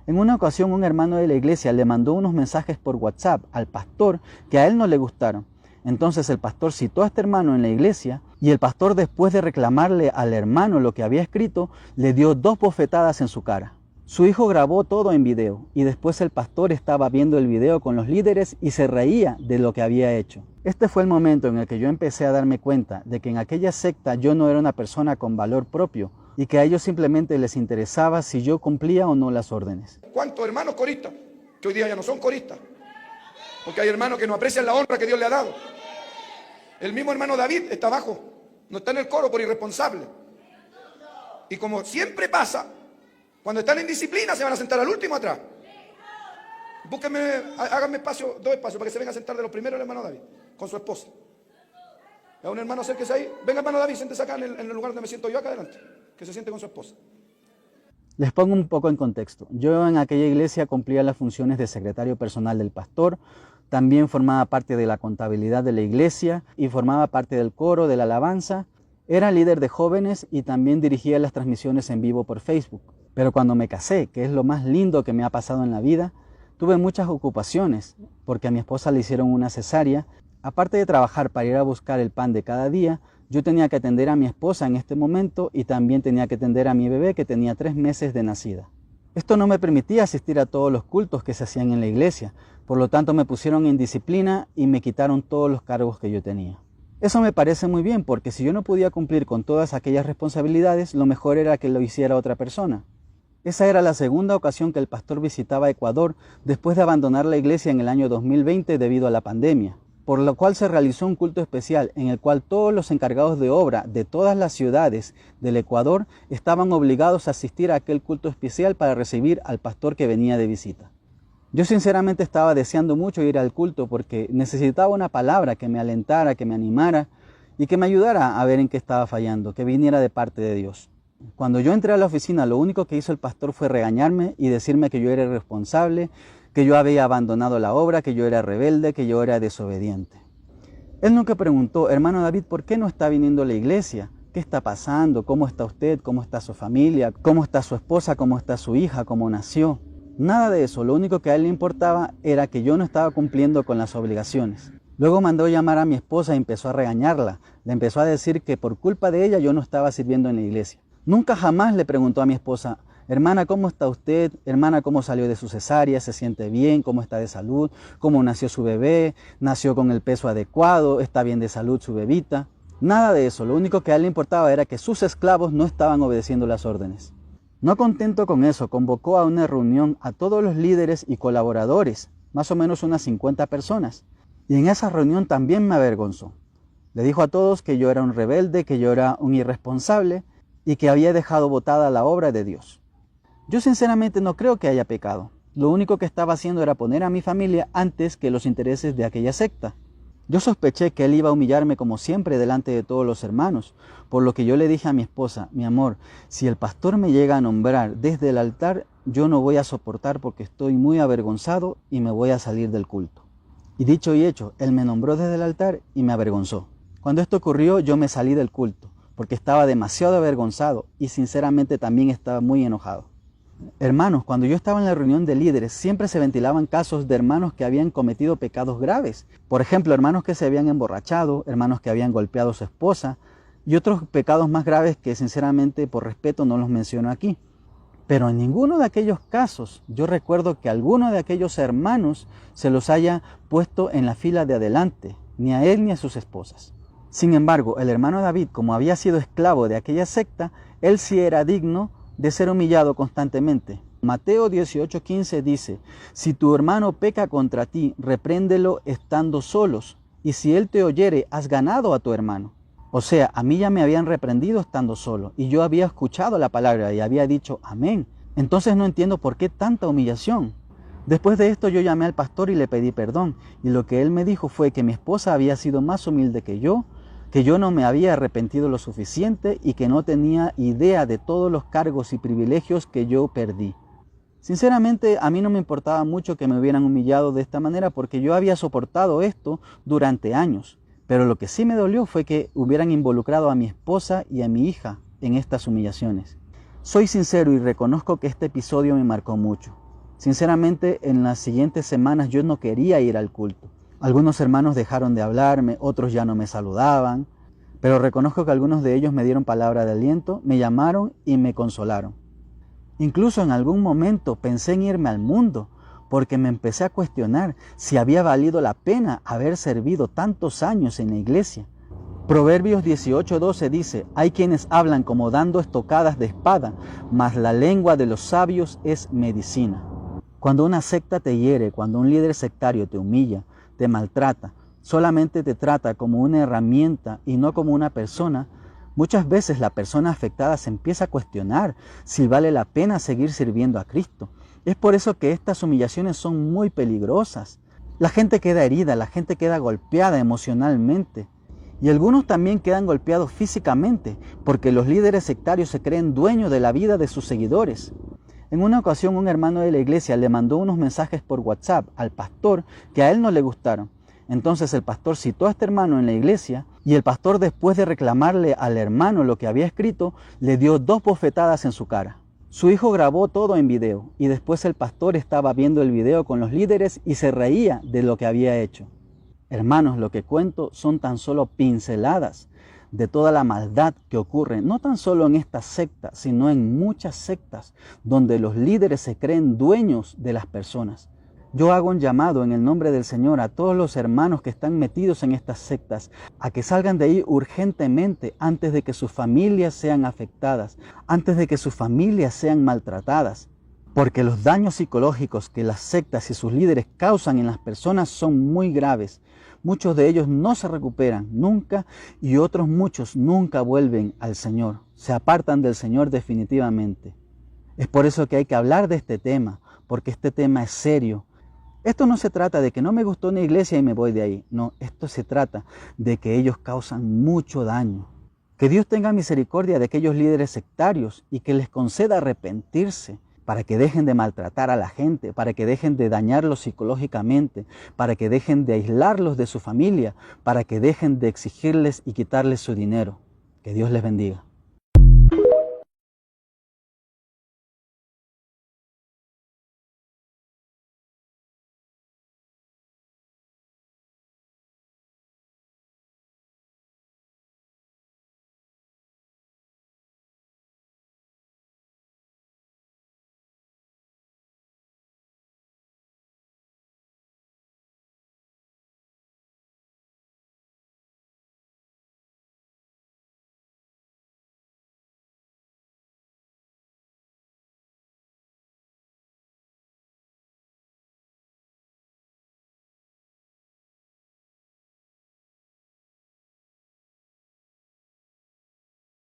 En una ocasión un hermano de la iglesia le mandó unos mensajes por WhatsApp al pastor que a él no le gustaron. Entonces el pastor citó a este hermano en la iglesia y el pastor, después de reclamarle al hermano lo que había escrito, le dio 2 bofetadas en su cara. Su hijo grabó todo en video y después el pastor estaba viendo el video con los líderes y se reía de lo que había hecho. Este fue el momento en el que yo empecé a darme cuenta de que en aquella secta yo no era una persona con valor propio y que a ellos simplemente les interesaba si yo cumplía o no las órdenes. ¿Cuántos hermanos coristas que hoy día ya no son coristas? Porque hay hermanos que no aprecian la honra que Dios le ha dado. El mismo hermano David está abajo, no está en el coro por irresponsable. Y como siempre pasa, cuando están en disciplina se van a sentar al último atrás. Búsquenme, háganme espacio, 2 espacios para que se venga a sentar de los primeros el hermano David, con su esposa. A un hermano acérquese ahí, venga hermano David, siéntese acá en el lugar donde me siento yo acá adelante, que se siente con su esposa. Les pongo un poco en contexto. Yo en aquella iglesia cumplía las funciones de secretario personal del pastor, también formaba parte de la contabilidad de la iglesia y formaba parte del coro, de la alabanza. Era líder de jóvenes y también dirigía las transmisiones en vivo por Facebook. Pero cuando me casé, que es lo más lindo que me ha pasado en la vida, tuve muchas ocupaciones porque a mi esposa le hicieron una cesárea. Aparte de trabajar para ir a buscar el pan de cada día, yo tenía que atender a mi esposa en este momento y también tenía que atender a mi bebé que tenía 3 meses de nacida. Esto no me permitía asistir a todos los cultos que se hacían en la iglesia, por lo tanto me pusieron en disciplina y me quitaron todos los cargos que yo tenía. Eso me parece muy bien porque si yo no podía cumplir con todas aquellas responsabilidades, lo mejor era que lo hiciera otra persona. Esa era la segunda ocasión que el pastor visitaba Ecuador después de abandonar la iglesia en el año 2020 debido a la pandemia, por lo cual se realizó un culto especial en el cual todos los encargados de obra de todas las ciudades del Ecuador estaban obligados a asistir a aquel culto especial para recibir al pastor que venía de visita. Yo sinceramente estaba deseando mucho ir al culto porque necesitaba una palabra que me alentara, que me animara y que me ayudara a ver en qué estaba fallando, que viniera de parte de Dios. Cuando yo entré a la oficina, lo único que hizo el pastor fue regañarme y decirme que yo era irresponsable, que yo había abandonado la obra, que yo era rebelde, que yo era desobediente. Él nunca preguntó, hermano David, ¿por qué no está viniendo a la iglesia? ¿Qué está pasando? ¿Cómo está usted? ¿Cómo está su familia? ¿Cómo está su esposa? ¿Cómo está su hija? ¿Cómo nació? Nada de eso, lo único que a él le importaba era que yo no estaba cumpliendo con las obligaciones. Luego mandó llamar a mi esposa y empezó a regañarla. Le empezó a decir que por culpa de ella yo no estaba sirviendo en la iglesia. Nunca jamás le preguntó a mi esposa, hermana, ¿cómo está usted? Hermana, ¿cómo salió de su cesárea? ¿Se siente bien? ¿Cómo está de salud? ¿Cómo nació su bebé? ¿Nació con el peso adecuado? ¿Está bien de salud su bebita? Nada de eso, lo único que a él le importaba era que sus esclavos no estaban obedeciendo las órdenes. No contento con eso, convocó a una reunión a todos los líderes y colaboradores, más o menos unas 50 personas. Y en esa reunión también me avergonzó. Le dijo a todos que yo era un rebelde, que yo era un irresponsable y que había dejado botada la obra de Dios. Yo sinceramente no creo que haya pecado. Lo único que estaba haciendo era poner a mi familia antes que los intereses de aquella secta. Yo sospeché que él iba a humillarme como siempre delante de todos los hermanos, por lo que yo le dije a mi esposa, mi amor, si el pastor me llega a nombrar desde el altar, yo no voy a soportar porque estoy muy avergonzado y me voy a salir del culto. Y dicho y hecho, él me nombró desde el altar y me avergonzó. Cuando esto ocurrió, yo me salí del culto, porque estaba demasiado avergonzado y sinceramente también estaba muy enojado. Hermanos, cuando yo estaba en la reunión de líderes, siempre se ventilaban casos de hermanos que habían cometido pecados graves. Por ejemplo, hermanos que se habían emborrachado, hermanos que habían golpeado a su esposa y otros pecados más graves que sinceramente por respeto no los menciono aquí. Pero en ninguno de aquellos casos yo recuerdo que alguno de aquellos hermanos se los haya puesto en la fila de adelante, ni a él ni a sus esposas. Sin embargo, el hermano David, como había sido esclavo de aquella secta, él sí era digno de ser humillado constantemente. Mateo 18:15 dice, si tu hermano peca contra ti, repréndelo estando solos, y si él te oyere, has ganado a tu hermano. O sea, a mí ya me habían reprendido estando solo, y yo había escuchado la palabra y había dicho amén. Entonces no entiendo por qué tanta humillación. Después de esto yo llamé al pastor y le pedí perdón, y lo que él me dijo fue que mi esposa había sido más humilde que yo no me había arrepentido lo suficiente y que no tenía idea de todos los cargos y privilegios que yo perdí. Sinceramente, a mí no me importaba mucho que me hubieran humillado de esta manera porque yo había soportado esto durante años. Pero lo que sí me dolió fue que hubieran involucrado a mi esposa y a mi hija en estas humillaciones. Soy sincero y reconozco que este episodio me marcó mucho. Sinceramente, en las siguientes semanas yo no quería ir al culto. Algunos hermanos dejaron de hablarme, otros ya no me saludaban, pero reconozco que algunos de ellos me dieron palabra de aliento, me llamaron y me consolaron. Incluso en algún momento pensé en irme al mundo, porque me empecé a cuestionar si había valido la pena haber servido tantos años en la iglesia. Proverbios 18:12 dice, hay quienes hablan como dando estocadas de espada, mas la lengua de los sabios es medicina. Cuando una secta te hiere, cuando un líder sectario te humilla, te maltrata, solamente te trata como una herramienta y no como una persona, muchas veces la persona afectada se empieza a cuestionar si vale la pena seguir sirviendo a Cristo. Es por eso que estas humillaciones son muy peligrosas. La gente queda herida, la gente queda golpeada emocionalmente. Y algunos también quedan golpeados físicamente, porque los líderes sectarios se creen dueños de la vida de sus seguidores. En una ocasión un hermano de la iglesia le mandó unos mensajes por WhatsApp al pastor que a él no le gustaron. Entonces el pastor citó a este hermano en la iglesia y el pastor, después de reclamarle al hermano lo que había escrito, le dio 2 bofetadas en su cara. Su hijo grabó todo en video y después el pastor estaba viendo el video con los líderes y se reía de lo que había hecho. Hermanos, lo que cuento son tan solo pinceladas de toda la maldad que ocurre, no tan solo en esta secta, sino en muchas sectas donde los líderes se creen dueños de las personas. Yo hago un llamado en el nombre del Señor a todos los hermanos que están metidos en estas sectas, a que salgan de ahí urgentemente antes de que sus familias sean afectadas, antes de que sus familias sean maltratadas. Porque los daños psicológicos que las sectas y sus líderes causan en las personas son muy graves. Muchos de ellos no se recuperan nunca y otros muchos nunca vuelven al Señor. Se apartan del Señor definitivamente. Es por eso que hay que hablar de este tema, porque este tema es serio. Esto no se trata de que no me gustó una iglesia y me voy de ahí. No, esto se trata de que ellos causan mucho daño. Que Dios tenga misericordia de aquellos líderes sectarios y que les conceda arrepentirse, para que dejen de maltratar a la gente, para que dejen de dañarlos psicológicamente, para que dejen de aislarlos de su familia, para que dejen de exigirles y quitarles su dinero. Que Dios les bendiga.